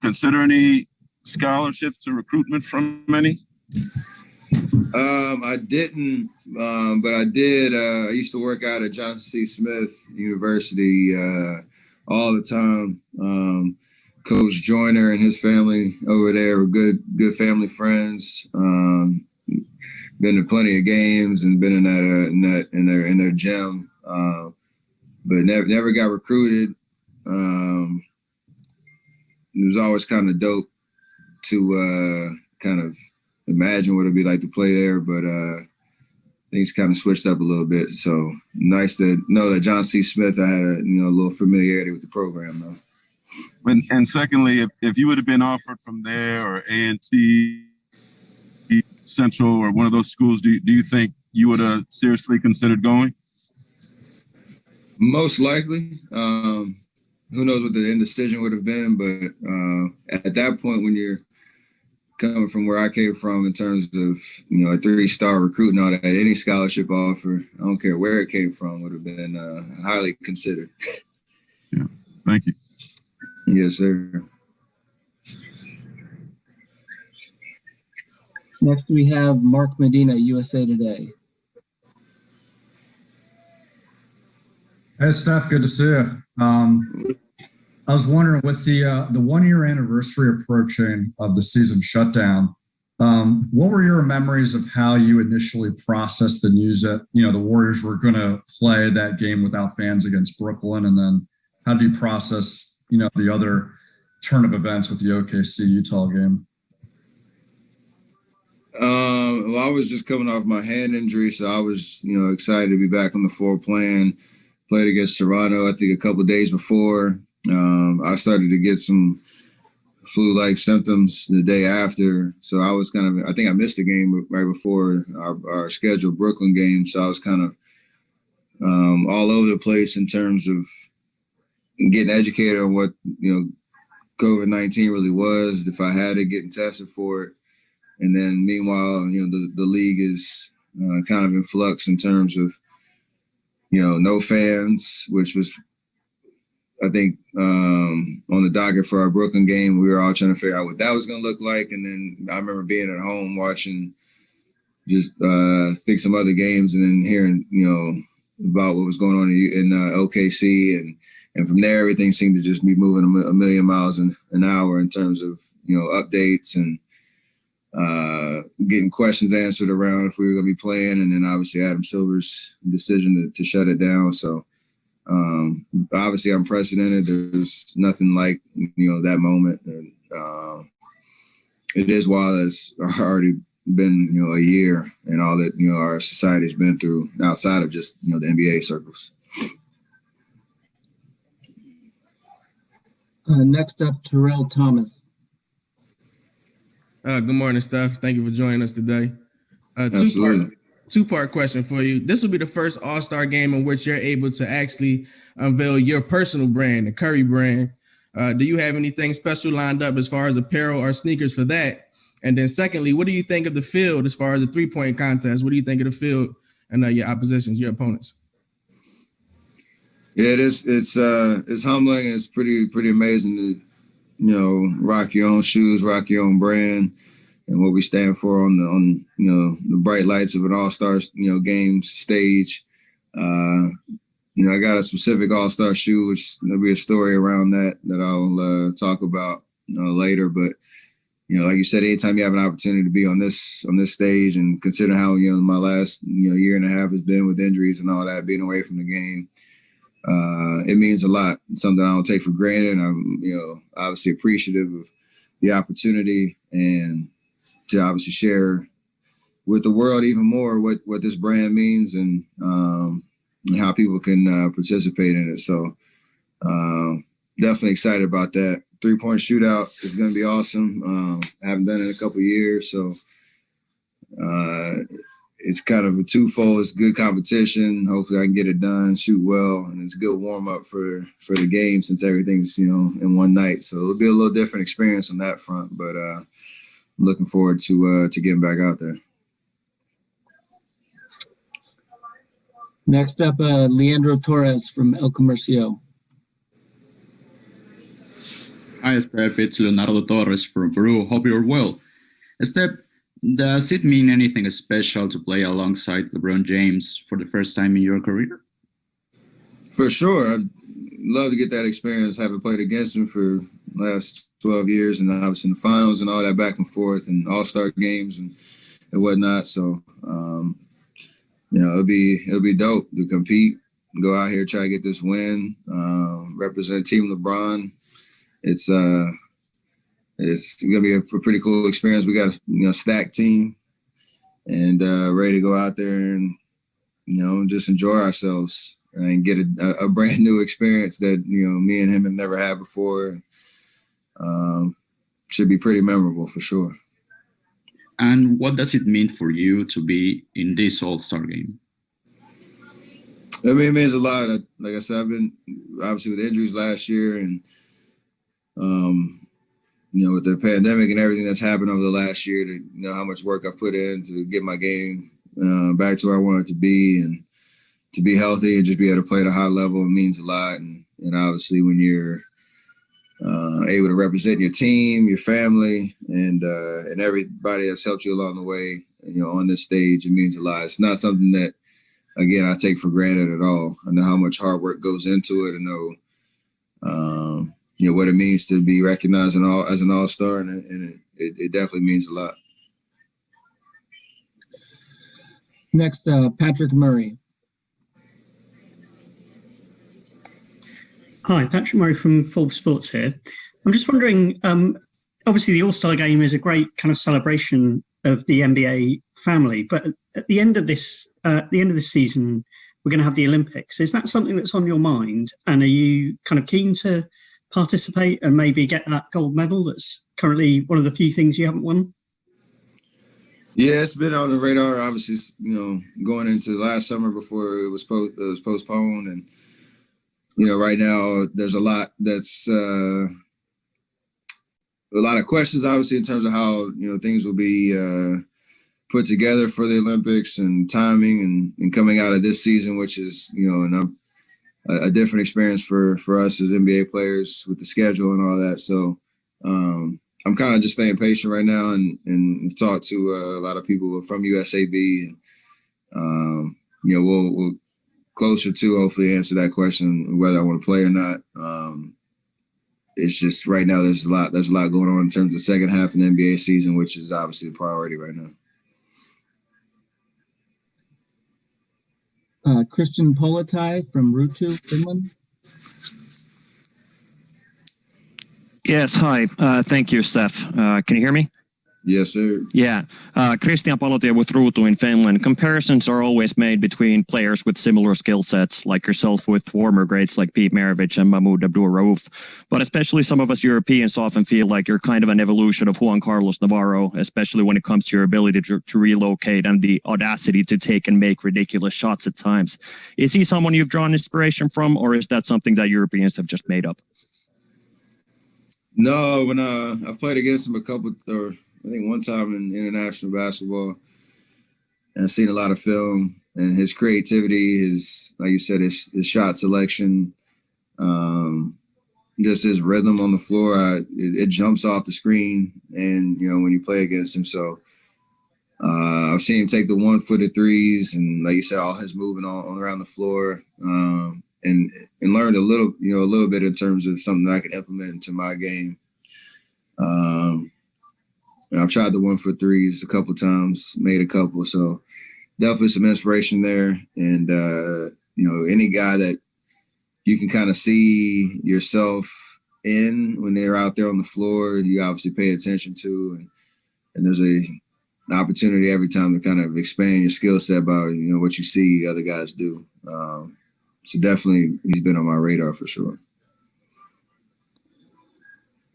consider any scholarships or recruitment from any? I didn't, but I did. I used to work out at Johnson C. Smith University all the time. Coach Joyner and his family over there were good family friends. Been to plenty of games and been in their gym, but never got recruited. It was always kind of dope to kind of imagine what it'd be like to play there, but things kind of switched up a little bit. So nice to know that John C. Smith, I had a little familiarity with the program though. And secondly, if you would have been offered from there or A&T, Central, or one of those schools, do you think you would have seriously considered going? Most likely. Who knows what the indecision would have been, but at that point, when you're coming from where I came from in terms of, a 3-star recruit and all that, any scholarship offer, I don't care where it came from, would have been highly considered. Yeah. Thank you. Yes, sir. Next, we have Mark Medina, USA Today. Hey, Steph, good to see you. I was wondering, with the 1-year anniversary approaching of the season shutdown, what were your memories of how you initially processed the news that, the Warriors were going to play that game without fans against Brooklyn? And then how did you process, the other turn of events with the OKC Utah game? Well, I was just coming off my hand injury, so I was, excited to be back on the floor playing. Played against Toronto, I think, a couple of days before. I started to get some flu-like symptoms the day after, so I was I think I missed the game right before our scheduled Brooklyn game, so I was kind of all over the place in terms of getting educated on what, COVID-19 really was, if I had it, getting tested for it. And then meanwhile, the league is kind of in flux in terms of, no fans, which was, I think, on the docket for our Brooklyn game. We were all trying to figure out what that was going to look like. And then I remember being at home watching just think some other games and then hearing, about what was going on in OKC. And from there, everything seemed to just be moving a million miles an hour in terms of, updates and getting questions answered around if we were going to be playing. And then obviously Adam Silver's decision to shut it down. So obviously unprecedented. There's nothing like, that moment. And it is wild. It's already been, a year and all that, our society's been through outside of just, the NBA circles. Next up, Terrell Thomas. Good morning, Steph. Thank you for joining us today. Two-part question for you. This will be the first All-Star game in which you're able to actually unveil your personal brand, the Curry brand. Do you have anything special lined up as far as apparel or sneakers for that? And then secondly, what do you think of the field as far as the three-point contest? What do you think of the field and your oppositions, your opponents? Yeah, it's humbling. It's pretty amazing to, rock your own shoes, rock your own brand, and what we stand for on the bright lights of an All-Star, game stage. I got a specific All-Star shoe, which there'll be a story around that I'll talk about later. But like you said, anytime you have an opportunity to be on this stage, and consider how my last year and a half has been with injuries and all that, being away from the game, it means a lot. It's something I don't take for granted. I'm obviously appreciative of the opportunity and to obviously share with the world even more what this brand means and how people can participate in it. So definitely excited about that. 3-point shootout is going to be awesome. I haven't done it in a couple of years, so it's kind of a twofold. It's good competition. Hopefully I can get it done, shoot well, and it's a good warm-up for the game since everything's, in one night. So it'll be a little different experience on that front, but I'm looking forward to getting back out there. Next up, Leandro Torres from El Comercio. Hi, Steph. It's Leonardo Torres from Peru. Hope you're well. Steph, does it mean anything special to play alongside LeBron James for the first time in your career? For sure. I'd love to get that experience, having played against him for the last 12 years, and I was in the finals and all that back and forth and all-star games and whatnot. So, it'll be dope to compete, go out here, try to get this win, represent Team LeBron. It's gonna be a pretty cool experience. We got a stacked team and ready to go out there and just enjoy ourselves and get a brand new experience that me and him have never had before. Should be pretty memorable for sure. And what does it mean for you to be in this All-Star game? I mean, it means a lot. Like I said, I've been obviously with injuries last year, and with the pandemic and everything that's happened over the last year, to how much work I've put in to get my game back to where I want it to be, and to be healthy and just be able to play at a high level, it means a lot. And obviously, when you're able to represent your team, your family, and everybody that's helped you along the way, on this stage, it means a lot. It's not something that, again, I take for granted at all. I know how much hard work goes into it. I know, what it means to be recognized as an all-star, and it definitely means a lot. Next, Patrick Murray. Hi, Patrick Murray from Forbes Sports here. I'm just wondering, obviously the All-Star Game is a great kind of celebration of the NBA family, but at the end of this season, we're going to have the Olympics. Is that something that's on your mind? And are you kind of keen to participate and maybe get that gold medal that's currently one of the few things you haven't won? Yeah, it's been on the radar, obviously, going into last summer before it was postponed. And, right now there's a lot that's a lot of questions, obviously, in terms of how, things will be put together for the Olympics and timing and coming out of this season, which is, a different experience for us as NBA players with the schedule and all that. So I'm kind of just staying patient right now and talked to a lot of people from USAB, and we'll closer to hopefully answer that question whether I want to play or not. It's just right now there's a lot going on in terms of the second half of the NBA season, which is obviously the priority right now. Christian Politai from Ruutu, Finland. Yes, hi. Thank you, Steph. Can you hear me? Yes, sir. Yeah. Christian Palotie with Ruutu in Finland. Comparisons are always made between players with similar skill sets, like yourself with former greats like Pete Maravich and Mahmoud Abdul-Rauf. But especially some of us Europeans often feel like you're kind of an evolution of Juan Carlos Navarro, especially when it comes to your ability to relocate and the audacity to take and make ridiculous shots at times. Is he someone you've drawn inspiration from, or is that something that Europeans have just made up? No, when I've played against him I think one time in international basketball, and I've seen a lot of film, and his creativity, like you said, his shot selection, just his rhythm on the floor, it jumps off the screen, and when you play against him. So I've seen him take the 1-footed threes, and like you said, all his moving on around the floor, and learned a little bit in terms of something that I can implement into my game. I've tried the 1-foot threes a couple times, made a couple, so definitely some inspiration there. And any guy that you can kind of see yourself in when they're out there on the floor, you obviously pay attention to, and there's an opportunity every time to kind of expand your skill set by what you see other guys do. So definitely he's been on my radar for sure.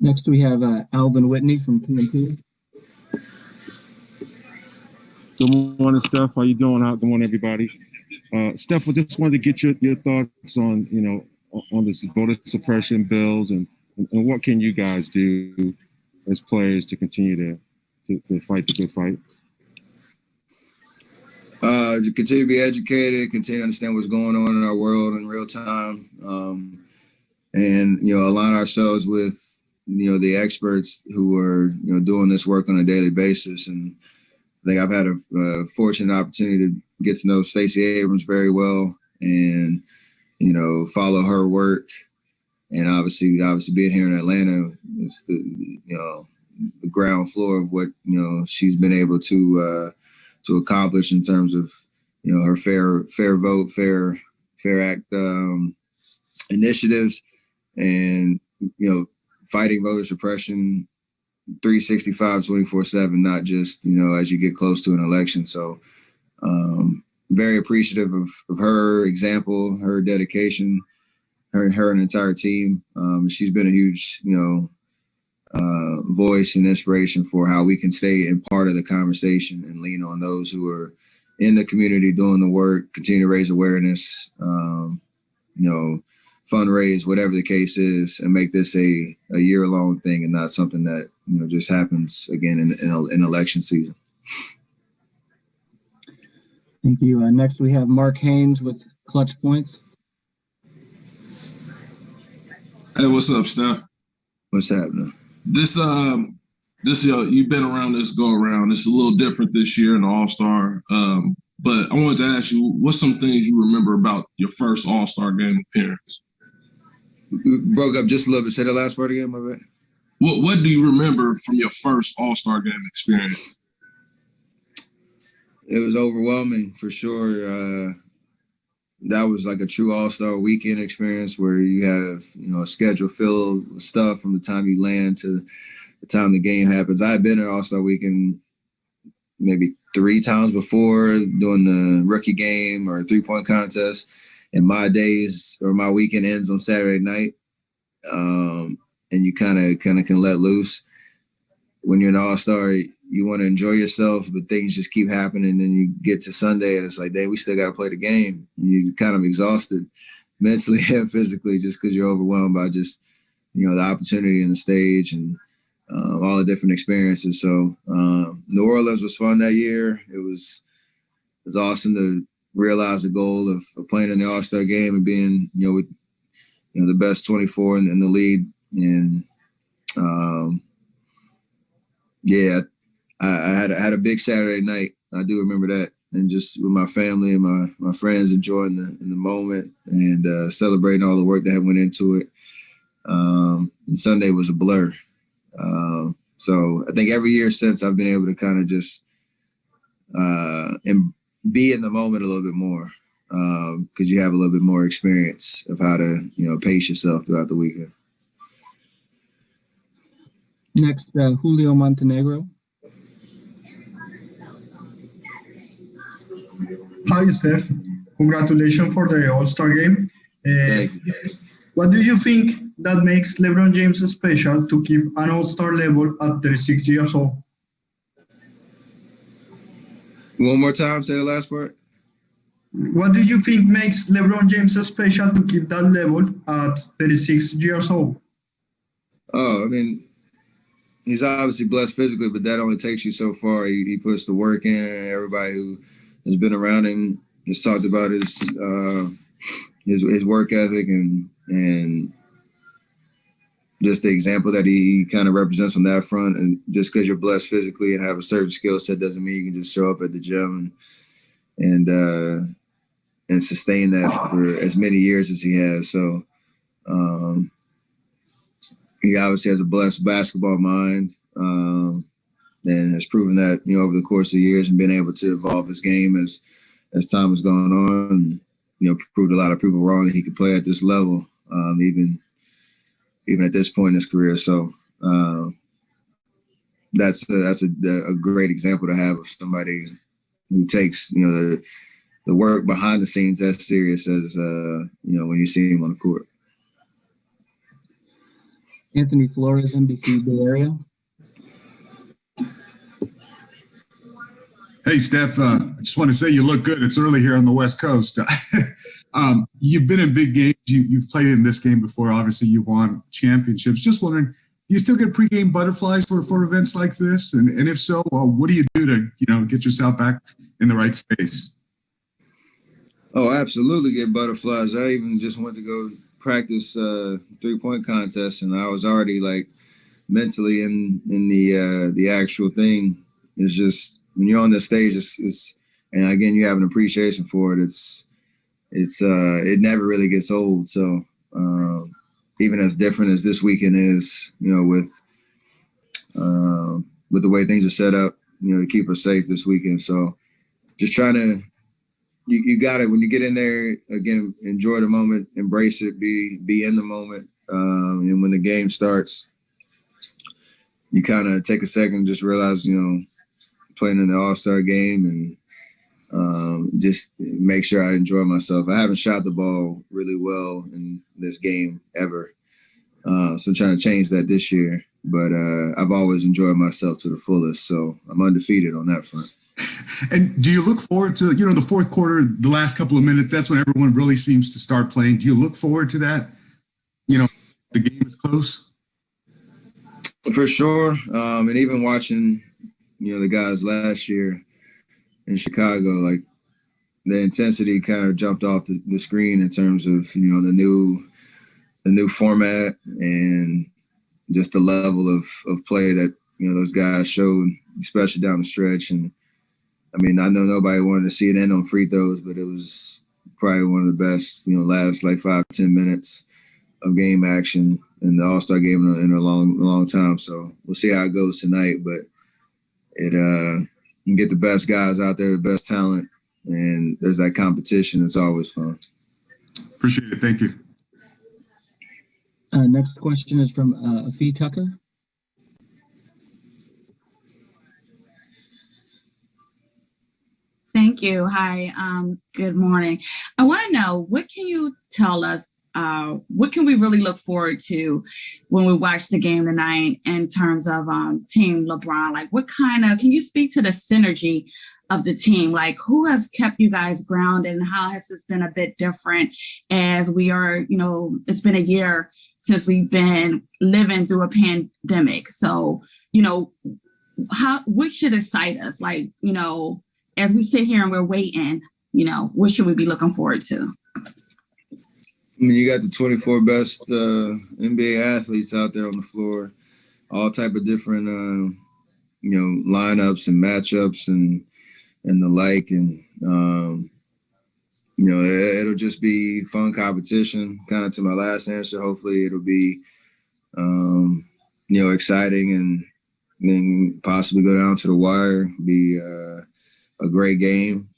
Next, we have Alvin Whitney from TNT. Good morning, Steph. How you doing? Good morning, everybody. Steph, I just wanted to get your thoughts on, on this voter suppression bills and what can you guys do as players to continue to fight the good fight? To continue to be educated, continue to understand what's going on in our world in real time, and align ourselves with the experts who are doing this work on a daily basis. And I think I've had a fortunate opportunity to get to know Stacey Abrams very well, and follow her work. And obviously being here in Atlanta, it's the ground floor of what she's been able to accomplish in terms of her fair vote, fair act initiatives, and fighting voter suppression 365, 24/7, not just as you get close to an election. So very appreciative of her example, her dedication, her and her entire team. She's been a huge voice and inspiration for how we can stay in part of the conversation and lean on those who are in the community doing the work, continue to raise awareness, fundraise, whatever the case is, and make this a year-long thing and not something that just happens again in election season. Thank you. Next, we have Mark Haynes with Clutch Points. Hey, what's up, Steph? What's happening? This you've been around this go around. It's a little different this year in the All-Star. But I wanted to ask you, what's some things you remember about your first All-Star game appearance? You broke up just a little bit. Say the last part again, my bad. What do you remember from your first All-Star game experience? It was overwhelming for sure. That was like a true All-Star weekend experience where you have, a schedule filled with stuff from the time you land to the time the game happens. I had been at All-Star weekend maybe 3 times before, doing the rookie game or 3-point contest. And my days or my weekend ends on Saturday night. And you kind of can let loose. When you're an All-Star, you want to enjoy yourself, but things just keep happening. And then you get to Sunday and it's like, dang, we still got to play the game. And you're kind of exhausted mentally and physically just because you're overwhelmed by just, the opportunity and the stage and all the different experiences. So New Orleans was fun that year. It was awesome to realize the goal of playing in the All-Star game and being, with the best 24 in the league. And I had a big Saturday night. I do remember that, and just with my family and my friends enjoying the moment and celebrating all the work that went into it. And Sunday was a blur. So I think every year since, I've been able to kind of just and be in the moment a little bit more because you have a little bit more experience of how to pace yourself throughout the weekend. Next, Julio Montenegro. Hi, Steph. Congratulations for the All-Star game. What do you think that makes LeBron James special to keep an All-Star level at 36 years old? One more time, say the last part. What do you think makes LeBron James special to keep that level at 36 years old? Oh, I mean, he's obviously blessed physically, but that only takes you so far. He puts the work in. Everybody who has been around him has talked about his work ethic and just the example that he kind of represents on that front. And just because you're blessed physically and have a certain skill set doesn't mean you can just show up at the gym and sustain that for as many years as he has. So he obviously has a blessed basketball mind and has proven that, over the course of years and been able to evolve his game as time has gone on. And, proved a lot of people wrong that he could play at this level, even at this point in his career. So that's a great example to have of somebody who takes, the work behind the scenes as serious as, when you see him on the court. Anthony Flores, NBC Bay Area. Hey, Steph, I just want to say you look good. It's early here on the West Coast. You've been in big games. You've played in this game before. Obviously, you've won championships. Just wondering, do you still get pregame butterflies for events like this? And if so, what do you do to get yourself back in the right space? Oh, absolutely get butterflies. I even just went to go practice 3-point contest, and I was already like mentally in the actual thing. It's just when you're on the stage, it's and again you have an appreciation for it. It never really gets old. So even as different as this weekend is, with the way things are set up, to keep us safe this weekend. So just trying to, you got it when you get in there. Again, enjoy the moment, embrace it, be in the moment, and when the game starts, you kind of take a second and just realize, playing in the All-Star game and just make sure I enjoy myself. I haven't shot the ball really well in this game ever. So I'm trying to change that this year. But I've always enjoyed myself to the fullest. So I'm undefeated on that front. And do you look forward to, the fourth quarter, the last couple of minutes? That's when everyone really seems to start playing. Do you look forward to that? The game is close. For sure. And even watching, the guys last year in Chicago, like the intensity kind of jumped off the screen in terms of, the new format and just the level of play that, those guys showed, especially down the stretch. And I mean, I know nobody wanted to see it end on free throws, but it was probably one of the best, last like 5-10 minutes of game action in the All-Star game in a long time. So we'll see how it goes tonight, but you can get the best guys out there, the best talent, and there's that competition. It's always fun. Appreciate it. Thank you. Next question is from Afi Tucker. Thank you. Hi. Good morning. I want to know, what can you tell us? What can we really look forward to when we watch the game tonight in terms of Team LeBron? Like, can you speak to the synergy of the team? Like, who has kept you guys grounded, and how has this been a bit different as we are, it's been a year since we've been living through a pandemic. So, what should excite us? Like, as we sit here and we're waiting, what should we be looking forward to? I mean, you got the 24 best NBA athletes out there on the floor, all type of different, lineups and matchups and the like. And, it'll just be fun competition. Kind of to my last answer, hopefully it'll be, exciting and then possibly go down to the wire, be a great game,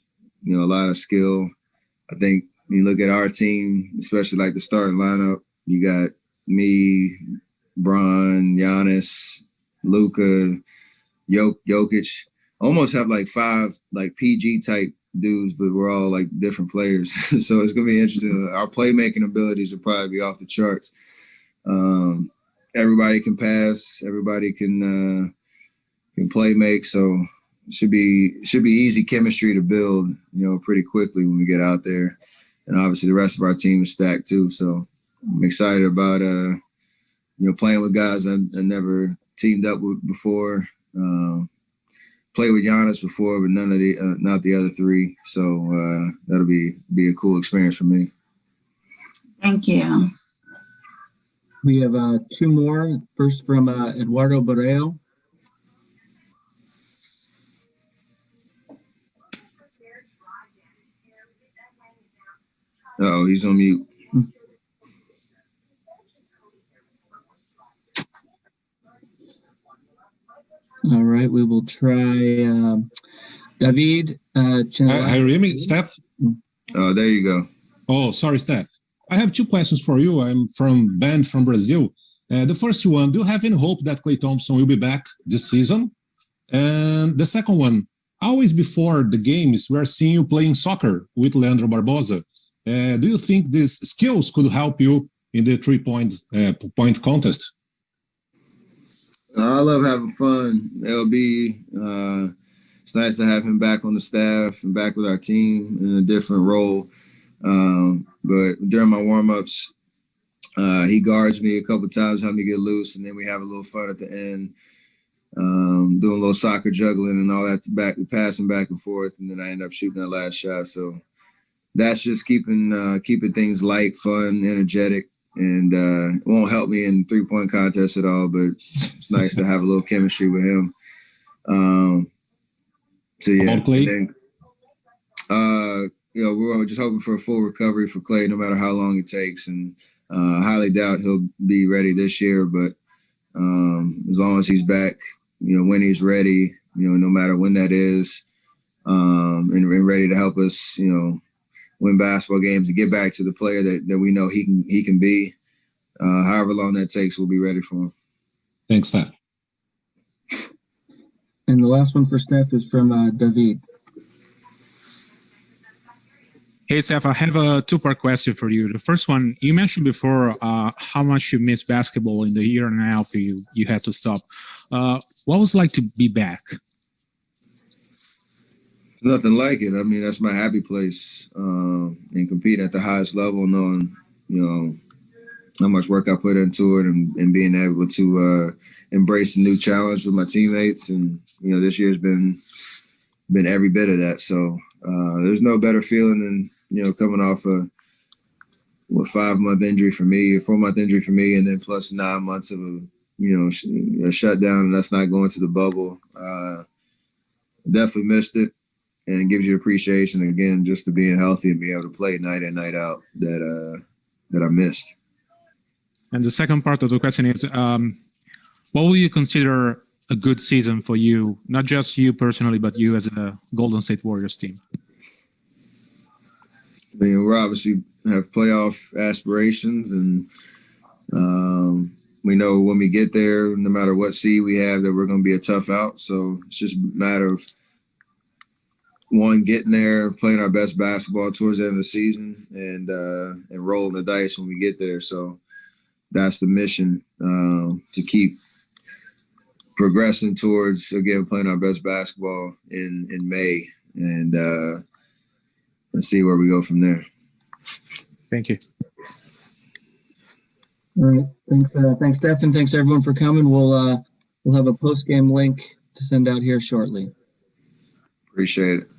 a lot of skill. I think, when you look at our team, especially like the starting lineup, you got me, Bron, Giannis, Luka, Jokic. Almost have like 5 like PG type dudes, but we're all like different players. So it's gonna be interesting. Our playmaking abilities will probably be off the charts. Everybody can pass. Everybody can play make. So it should be easy chemistry to build, pretty quickly when we get out there. And obviously the rest of our team is stacked too. So I'm excited about, playing with guys I never teamed up with before. Played with Giannis before, but not the other 3. So that'll be a cool experience for me. Thank you. We have 2 more. First from Eduardo Borrell. Oh, he's on mute. All right, we will try David. Hi, Remy, Steph. Oh, there you go. Oh, sorry, Steph. I have 2 questions for you. I'm from Ben from Brazil. The first one, do you have any hope that Klay Thompson will be back this season? And the second one, always before the games, we're seeing you playing soccer with Leandro Barbosa. Do you think these skills could help you in the 3-point contest? I love having fun. LB, it's nice to have him back on the staff and back with our team in a different role. But during my warm-ups, he guards me a couple of times, help me get loose, and then we have a little fun at the end, doing a little soccer juggling and all that, passing back and forth, and then I end up shooting that last shot. So that's just keeping things light, fun, energetic. and it won't help me in 3-point contest at all. But it's nice to have a little chemistry with him. So yeah, Clay? then, we're just hoping for a full recovery for Clay, no matter how long it takes, and I highly doubt he'll be ready this year. But as long as he's back, when he's ready, no matter when that is, and ready to help us, win basketball games and get back to the player that we know he can be. However long that takes, we'll be ready for him. Thanks, Steph. And the last one for Steph is from David. Hey, Steph, I have a two-part question for you. The first one, you mentioned before how much you miss basketball in the year and a half you had to stop. What was it like to be back? Nothing like it. I mean, that's my happy place, and competing at the highest level, knowing, how much work I put into it, and being able to embrace the new challenge with my teammates. And, this year's been every bit of that. So there's no better feeling than, coming off a 5-month injury for me, a 4-month injury for me, and then plus 9 months of a shutdown, and that's not going to the bubble. Definitely missed it. And it gives you appreciation, again, just to being healthy and being able to play night in, night out that I missed. And the second part of the question is, what will you consider a good season for you, not just you personally, but you as a Golden State Warriors team? I mean, we obviously have playoff aspirations, and we know when we get there, no matter what seed we have, that we're going to be a tough out. So it's just a matter of, one, getting there, playing our best basketball towards the end of the season, and rolling the dice when we get there. So that's the mission, to keep progressing towards, again, playing our best basketball in May, and see where we go from there. Thank you. All right. Thanks, Steph, and thanks everyone for coming. We'll have a post-game link to send out here shortly. Appreciate it.